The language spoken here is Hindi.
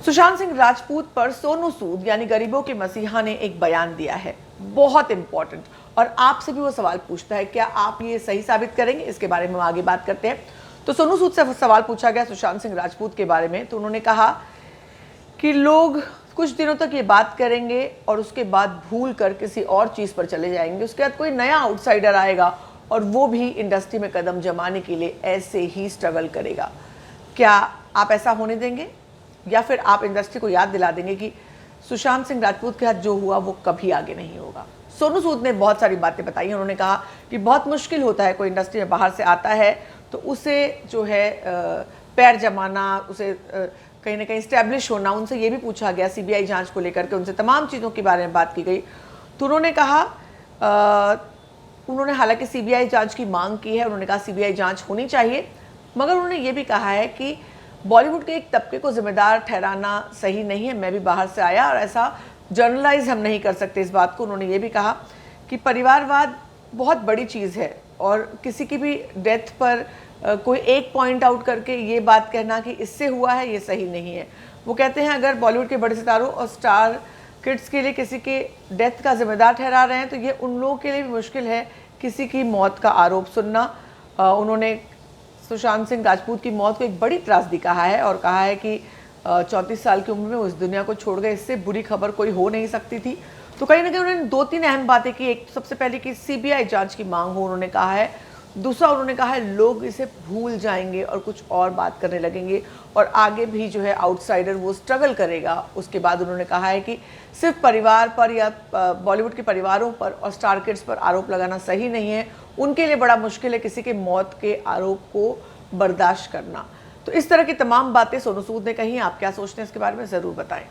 सुशांत सिंह राजपूत पर सोनू सूद यानी गरीबों के मसीहा ने एक बयान दिया है, बहुत इंपॉर्टेंट, और आपसे भी वो सवाल पूछता है, क्या आप ये सही साबित करेंगे? इसके बारे में हम आगे बात करते हैं। तो सोनू सूद से सवाल पूछा गया सुशांत सिंह राजपूत के बारे में, तो उन्होंने कहा कि लोग कुछ दिनों तक ये बात करेंगे और उसके बाद भूल कर किसी और चीज़ पर चले जाएंगे। उसके बाद कोई नया आउटसाइडर आएगा और वो भी इंडस्ट्री में कदम जमाने के लिए ऐसे ही स्ट्रगल करेगा। क्या आप ऐसा होने देंगे, या फिर आप इंडस्ट्री को याद दिला देंगे कि सुशांत सिंह राजपूत के साथ जो हुआ वो कभी आगे नहीं होगा? सोनू सूद ने बहुत सारी बातें बताई। उन्होंने कहा कि बहुत मुश्किल होता है, कोई इंडस्ट्री में बाहर से आता है तो उसे जो है पैर जमाना, उसे कहीं ना कहीं स्टैब्लिश होना। उनसे ये भी पूछा गया सीबीआई जांच को लेकर के, उनसे तमाम चीज़ों के बारे में बात की गई। तो उन्होंने कहा उन्होंने हालांकि सीबीआई जांच की मांग की है, उन्होंने कहा सीबीआई जांच होनी चाहिए, मगर उन्होंने ये भी कहा है कि बॉलीवुड के एक तबके को जिम्मेदार ठहराना सही नहीं है। मैं भी बाहर से आया और ऐसा जर्नलाइज हम नहीं कर सकते इस बात को। उन्होंने ये भी कहा कि परिवारवाद बहुत बड़ी चीज़ है और किसी की भी डेथ पर कोई एक पॉइंट आउट करके ये बात कहना कि इससे हुआ है, ये सही नहीं है। वो कहते हैं अगर बॉलीवुड के बड़े सितारों और स्टार किड्स के लिए किसी के डेथ का जिम्मेदार ठहरा रहे हैं तो ये उन लोगों के लिए भी मुश्किल है किसी की मौत का आरोप सुनना। उन्होंने सुशांत सिंह राजपूत की मौत को एक बड़ी त्रासदी कहा है और कहा है कि 34 साल की उम्र में उस दुनिया को छोड़ गए, इससे बुरी खबर कोई हो नहीं सकती थी। तो कहीं ना कहीं उन्होंने 2-3 अहम बातें की। एक, सबसे पहले कि सीबीआई जांच की मांग हो, उन्होंने कहा है। दूसरा, उन्होंने कहा है लोग इसे भूल जाएंगे और कुछ और बात करने लगेंगे और आगे भी जो है आउटसाइडर वो स्ट्रगल करेगा। उसके बाद उन्होंने कहा है कि सिर्फ परिवार पर या बॉलीवुड के परिवारों पर और स्टार किड्स पर आरोप लगाना सही नहीं है। उनके लिए बड़ा मुश्किल है किसी के मौत के आरोप को बर्दाश्त करना। तो इस तरह की तमाम बातें सोनू सूद ने कही। आप क्या सोचते हैं इसके बारे में, ज़रूर बताएं।